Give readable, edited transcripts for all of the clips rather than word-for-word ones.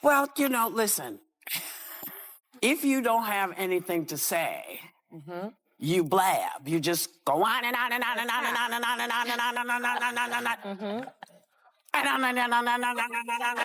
Well, listen, if you don't have anything to say, you blab. You just go on and on and on and on and on and on and on and on and on and on and on and on.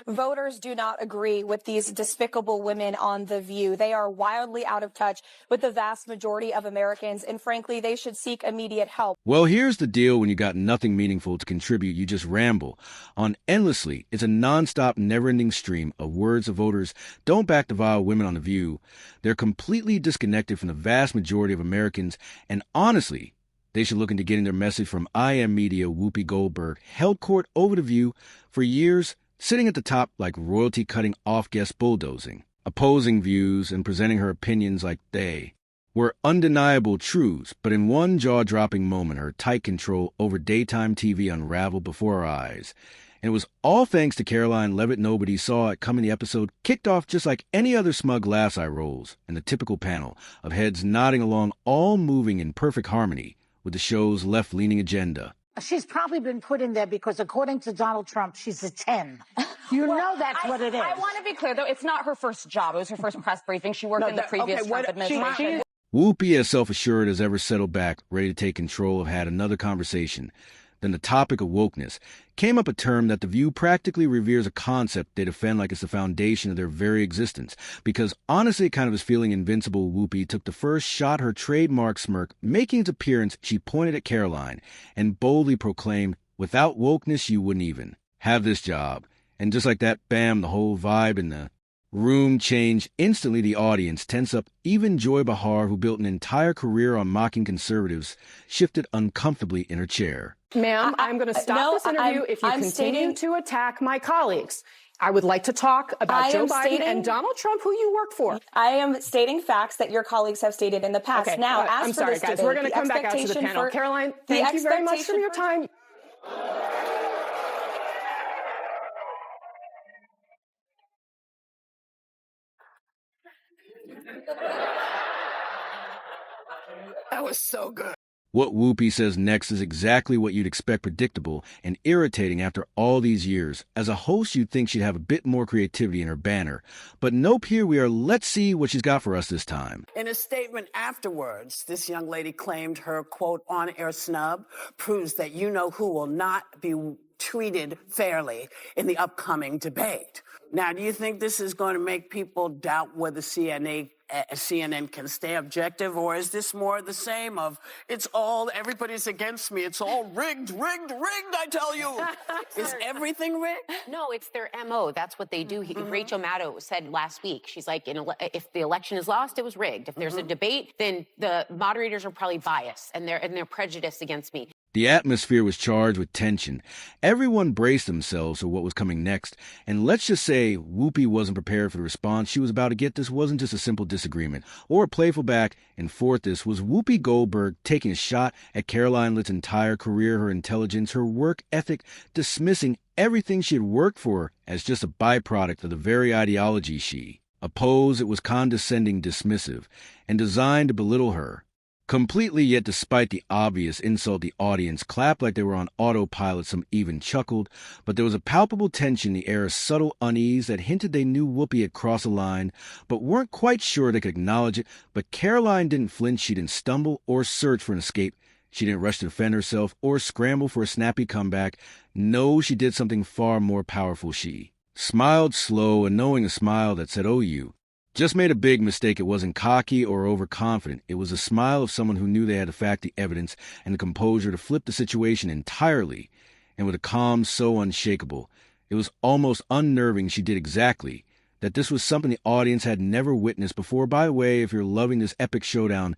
Voters do not agree with these despicable women on The View. They are wildly out of touch with the vast majority of Americans, and frankly, they should seek immediate help. Well, here's the deal when you got nothing meaningful to contribute, you just ramble. On Endlessly, it's a nonstop, never-ending stream of words of voters don't back the vile women on The View. They're completely disconnected from the vast majority of Americans, and honestly, they should look into getting their message from IM Media Whoopi Goldberg, held court over The View for years, sitting at the top like royalty cutting off guest bulldozing, opposing views and presenting her opinions like they were undeniable truths, but in one jaw-dropping moment, her tight control over daytime TV unraveled before our eyes. And it was all thanks to Karoline Leavitt. Nobody saw it coming. The episode kicked off just like any other smug laughs eye rolls, and the typical panel of heads nodding along, all moving in perfect harmony with the show's left-leaning agenda. She's probably been put in there because, according to Donald Trump, she's a 10. You know that's what it is. I want to be clear, though. It's not her first job. It was her first press briefing. She worked in the previous Trump administration. Whoopi, as self-assured as ever, settled back, ready to take control, had another conversation. Then the topic of wokeness came up, a term that The View practically reveres, a concept they defend like it's the foundation of their very existence. Because honestly, it kind of is feeling invincible. Whoopi took the first shot, her trademark smirk making its appearance. She pointed at Karoline and boldly proclaimed, "Without wokeness, you wouldn't even have this job." And just like that, bam, the whole vibe in the room changed instantly. The audience tense up. Even Joy Behar, who built an entire career on mocking conservatives, shifted uncomfortably in her chair. Ma'am, I'm going to stop this interview if you continue to attack my colleagues. I would like to talk about Joe Biden and Donald Trump, who you work for. I am stating facts that your colleagues have stated in the past. Okay, now, as I'm for sorry, this guys. debate, We're going to come back out to the panel. Karoline, thank you very much for your time. That was so good. What Whoopi says next is exactly what you'd expect, predictable and irritating after all these years. As a host, you'd think she'd have a bit more creativity in her banner. But nope, here we are. Let's see what she's got for us this time. In a statement afterwards, this young lady claimed her, quote, on-air snub proves that you-know-who will not be treated fairly in the upcoming debate. Now, do you think this is going to make people doubt whether CNN can stay objective, or is this more the same of everybody's against me, it's all rigged, I tell you. Is everything rigged? No, it's their MO. That's what they do. Rachel Maddow said last week, she's like, if the election is lost, it was rigged. If there's a debate, then the moderators are probably biased and they're prejudiced against me. The atmosphere was charged with tension. Everyone braced themselves for what was coming next. And let's just say Whoopi wasn't prepared for the response she was about to get. This wasn't just a simple disagreement or a playful back and forth. This was Whoopi Goldberg taking a shot at Karoline Leavitt's entire career, her intelligence, her work ethic, dismissing everything she had worked for as just a byproduct of the very ideology she opposed. It was condescending, dismissive, and designed to belittle her completely. Yet despite the obvious insult, the audience clapped like they were on autopilot. Some even chuckled, but there was a palpable tension in the air, a subtle unease that hinted they knew Whoopi had crossed a line, but weren't quite sure they could acknowledge it. But Karoline didn't flinch. She didn't stumble or search for an escape. She didn't rush to defend herself or scramble for a snappy comeback. No, she did something far more powerful. She smiled, slow and knowing, a smile that said, "Oh, you just made a big mistake." It wasn't cocky or overconfident. It was a smile of someone who knew they had the fact, the evidence, and the composure to flip the situation entirely. And with a calm so unshakable, it was almost unnerving, she did exactly that. This was something the audience had never witnessed before. By the way, if you're loving this epic showdown,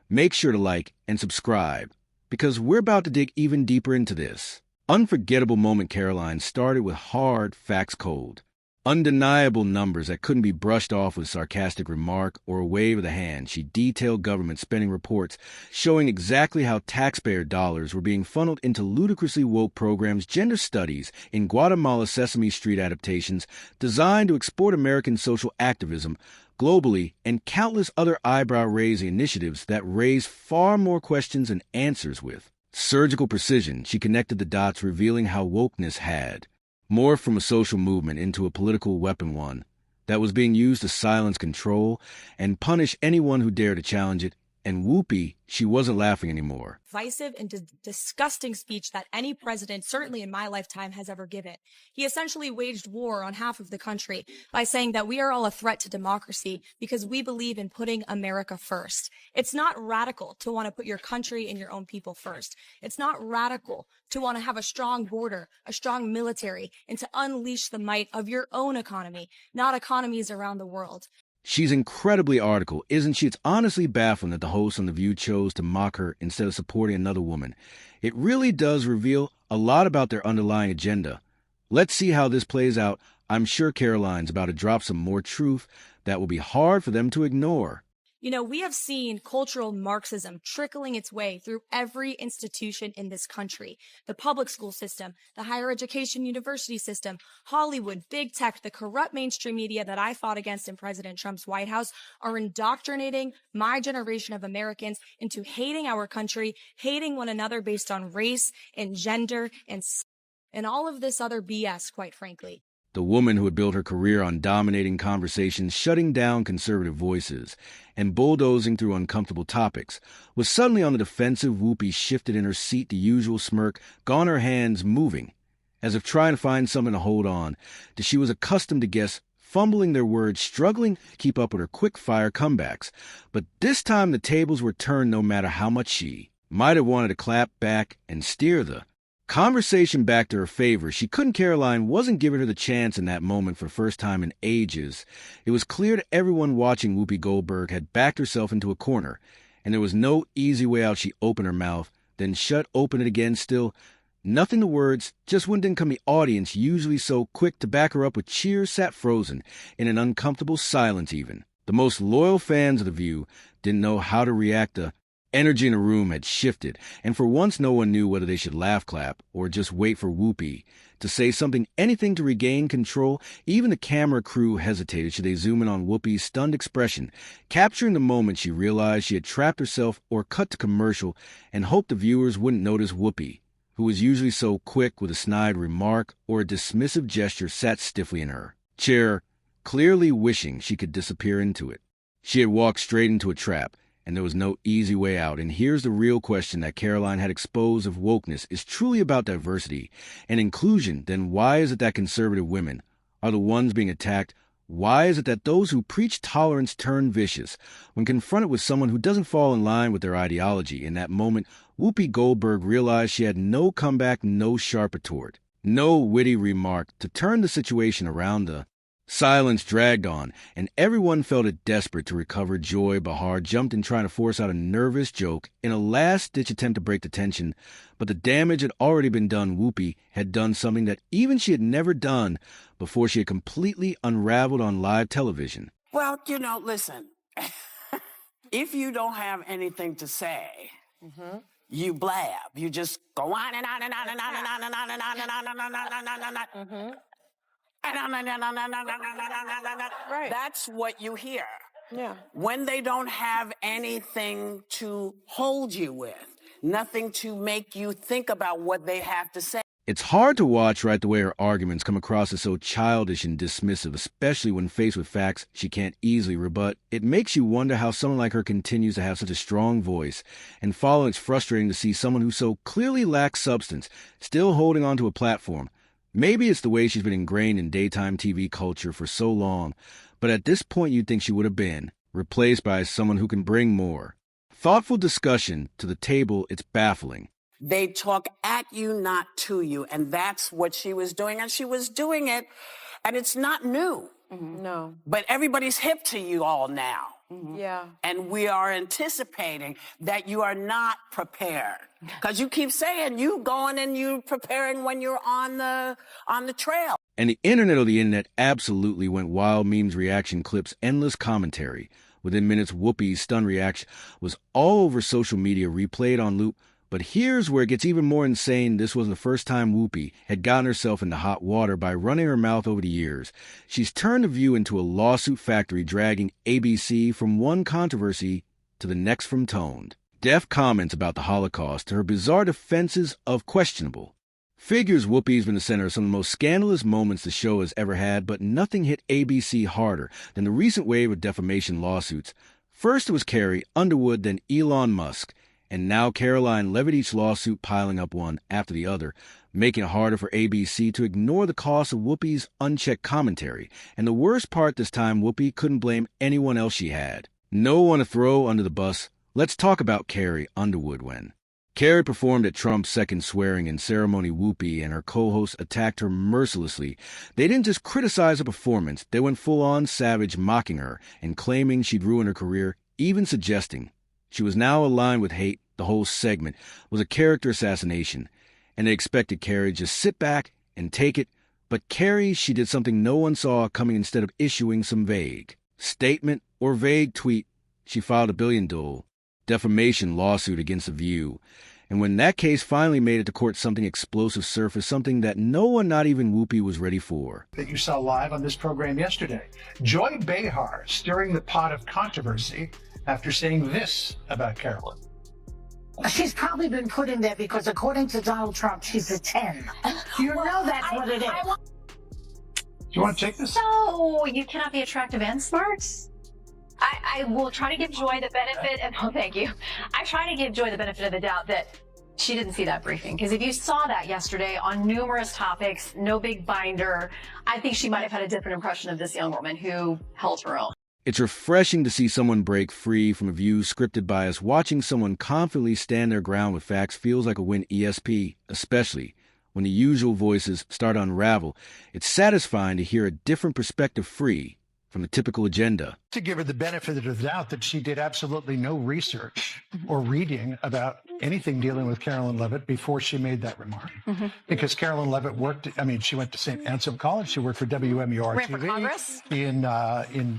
make sure to like and subscribe, because we're about to dig even deeper into this unforgettable moment. Karoline started with hard facts, cold, undeniable numbers that couldn't be brushed off with a sarcastic remark or a wave of the hand. She detailed government spending reports showing exactly how taxpayer dollars were being funneled into ludicrously woke programs, gender studies in Guatemala, Sesame Street adaptations designed to export American social activism globally, and countless other eyebrow-raising initiatives that raised far more questions than answers. With surgical precision, she connected the dots, revealing how wokeness had morphed from a social movement into a political weapon, one that was being used to silence control and punish anyone who dared to challenge it. And Whoopi, she wasn't laughing anymore. Divisive and disgusting speech that any president, certainly in my lifetime, has ever given. He essentially waged war on half of the country by saying that we are all a threat to democracy because we believe in putting America first. It's not radical to want to put your country and your own people first. It's not radical to want to have a strong border, a strong military, and to unleash the might of your own economy, not economies around the world. She's incredibly articulate, isn't she? It's honestly baffling that the host on The View chose to mock her instead of supporting another woman. It really does reveal a lot about their underlying agenda. Let's see how this plays out. I'm sure Karoline's about to drop some more truth that will be hard for them to ignore. You know, we have seen cultural Marxism trickling its way through every institution in this country. The public school system, the higher education university system, Hollywood, big tech, the corrupt mainstream media that I fought against in President Trump's White House are indoctrinating my generation of Americans into hating our country, hating one another based on race and gender and all of this other BS, quite frankly. The woman who had built her career on dominating conversations, shutting down conservative voices, and bulldozing through uncomfortable topics, was suddenly on the defensive. Whoopi shifted in her seat, the usual smirk, gone her hands moving, as if trying to find something to hold on, that she was accustomed to guests fumbling their words, struggling to keep up with her quick-fire comebacks. But this time the tables were turned no matter how much she might have wanted to clap back and steer the conversation back to her favor. Karoline wasn't giving her the chance in that moment for the first time in ages. It was clear to everyone watching Whoopi Goldberg had backed herself into a corner, and there was no easy way out. She opened her mouth, then shut, opened it again, still nothing to words, just when didn't come the audience, usually so quick to back her up with cheers, sat frozen in an uncomfortable silence even. The most loyal fans of The View didn't know how to react. The energy in the room had shifted, and for once no one knew whether they should laugh, clap, or just wait for Whoopi to say something, anything to regain control. Even the camera crew hesitated. Should they zoom in on Whoopi's stunned expression, capturing the moment she realized she had trapped herself, or cut to commercial and hoped the viewers wouldn't notice Whoopi, who was usually so quick with a snide remark or a dismissive gesture, sat stiffly in her chair, clearly wishing she could disappear into it. She had walked straight into a trap, and there was no easy way out. And here's the real question that Karoline had exposed: if wokeness is truly about diversity and inclusion, then why is it that conservative women are the ones being attacked? Why is it that those who preach tolerance turn vicious when confronted with someone who doesn't fall in line with their ideology? In that moment, Whoopi Goldberg realized she had no comeback, no sharp retort, no witty remark to turn the situation around. The silence dragged on, and everyone felt it desperate to recover joy. Bahar jumped in, trying to force out a nervous joke in a last-ditch attempt to break the tension, but the damage had already been done. Whoopi had done something that even she had never done before. She had completely unraveled on live television. Well, listen, if you don't have anything to say, you blab. You just go on and on and on and on and on and on and on and on and on and on and on. Right. That's what you hear. Yeah. When they don't have anything to hold you with, nothing to make you think about what they have to say. It's hard to watch, right, the way her arguments come across as so childish and dismissive, especially when faced with facts she can't easily rebut. It makes you wonder how someone like her continues to have such a strong voice and follow. It's frustrating to see someone who so clearly lacks substance still holding onto a platform. Maybe it's the way she's been ingrained in daytime TV culture for so long, but at this point you'd think she would have been replaced by someone who can bring more thoughtful discussion to the table. It's baffling. They talk at you, not to you, and that's what she was doing, and she was doing it, and it's not new. Mm-hmm. No. But everybody's hip to you all now. Mm-hmm. Yeah. And we are anticipating that you are not prepared. Because you keep saying you going and you preparing when you're on the trail. And the internet absolutely went wild. Memes, reaction clips, endless commentary. Within minutes, Whoopi's stunned reaction was all over social media, replayed on loop. But here's where it gets even more insane. This wasn't the first time Whoopi had gotten herself into hot water by running her mouth over the years. She's turned The View into a lawsuit factory, dragging ABC from one controversy to the next from toned deft comments about the Holocaust to her bizarre defenses of questionable Figures Whoopi's been the center of some of the most scandalous moments the show has ever had, but nothing hit ABC harder than the recent wave of defamation lawsuits. First it was Carrie Underwood, then Elon Musk, and now Karoline Leavitt, each lawsuit piling up one after the other, making it harder for ABC to ignore the cost of Whoopi's unchecked commentary. And the worst part this time, Whoopi couldn't blame anyone else she had. No one to throw under the bus. Let's talk about Carrie Underwood when Carrie performed at Trump's second swearing-in ceremony. Whoopi and her co-hosts attacked her mercilessly. They didn't just criticize her performance, they went full-on savage, mocking her and claiming she'd ruined her career, even suggesting she was now aligned with hate. The whole segment was a character assassination, and they expected Carrie to just sit back and take it. But Carrie, she did something no one saw coming. Instead of issuing some vague statement or vague tweet, she filed a $1 billion defamation lawsuit against The View. And when that case finally made it to court, something explosive surfaced, something that no one, not even Whoopi, was ready for. That you saw live on this program yesterday. Joy Behar stirring the pot of controversy after saying this about Carolyn. She's probably been put in there because, according to Donald Trump, she's a 10. You know that's what it is. Do you want to take this? No, you cannot be attractive and smart. I will try to give Joy the benefit, and oh, thank you. I try to give Joy the benefit of the doubt that she didn't see that briefing. Because if you saw that yesterday on numerous topics, no big binder, I think she might have had a different impression of this young woman who held her own. It's refreshing to see someone break free from a view scripted bias. Watching someone confidently stand their ground with facts feels like a win. ESP, especially when the usual voices start to unravel. It's satisfying to hear a different perspective free from the typical agenda. To give her the benefit of the doubt that she did absolutely no research or reading about anything dealing with Karoline Leavitt before she made that remark. Because Karoline Leavitt she went to St. Anselm College. She worked for WMUR Ran TV. for Congress? In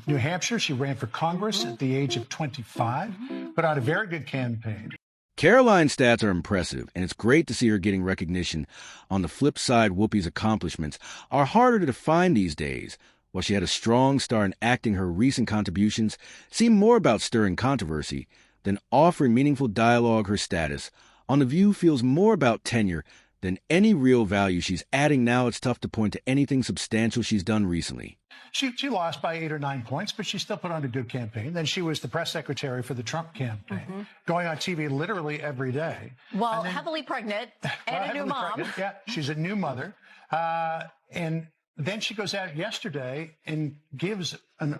New Hampshire. She ran for Congress at the age of 25. Put out a very good campaign. Karoline's stats are impressive, and it's great to see her getting recognition. On the flip side, Whoopi's accomplishments are harder to define these days. While she had a strong start in acting, her recent contributions seem more about stirring controversy than offering meaningful dialogue. Her status on The View feels more about tenure than any real value she's adding. Now it's tough to point to anything substantial she's done recently. She lost by 8 or 9 points, but she still put on a good campaign. Then she was the press secretary for the Trump campaign, going on TV literally every day. Well, heavily pregnant and a new mom. Pregnant. Yeah, she's a new mother. And then she goes out yesterday and gives an...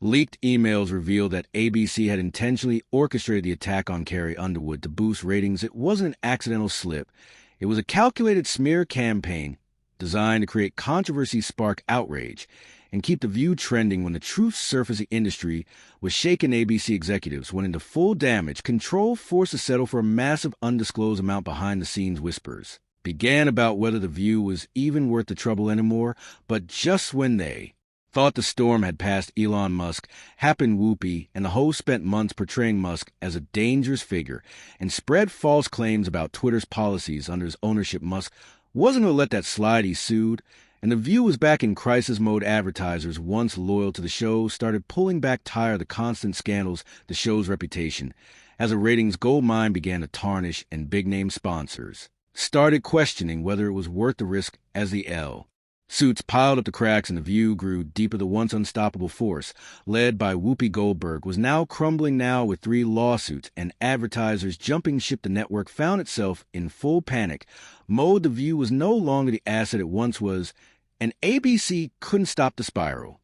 Leaked emails revealed that ABC had intentionally orchestrated the attack on Carrie Underwood to boost ratings. It wasn't an accidental slip. It was a calculated smear campaign designed to create controversy, spark outrage, and keep The View trending. When the truth surfaced, the industry was shaken. ABC executives went into full damage control, forced to settle for a massive undisclosed amount. Behind-the-scenes whispers began about whether The View was even worth the trouble anymore. But just when they thought the storm had passed, Elon Musk happened. Whoopi and the host spent months portraying Musk as a dangerous figure and spread false claims about Twitter's policies under his ownership. Musk wasn't going to let that slide. He sued, and The View was back in crisis mode. Advertisers, once loyal to the show, started pulling back, tired of the constant scandals, the show's reputation, as a ratings gold mine began to tarnish, and big-name sponsors started questioning whether it was worth the risk. As the suits piled up the cracks and The View grew deeper, the once unstoppable force, led by Whoopi Goldberg, was now crumbling. Now with 3 lawsuits and advertisers jumping ship, the network found itself in full panic mode. The View was no longer the asset it once was, and ABC couldn't stop the spiral.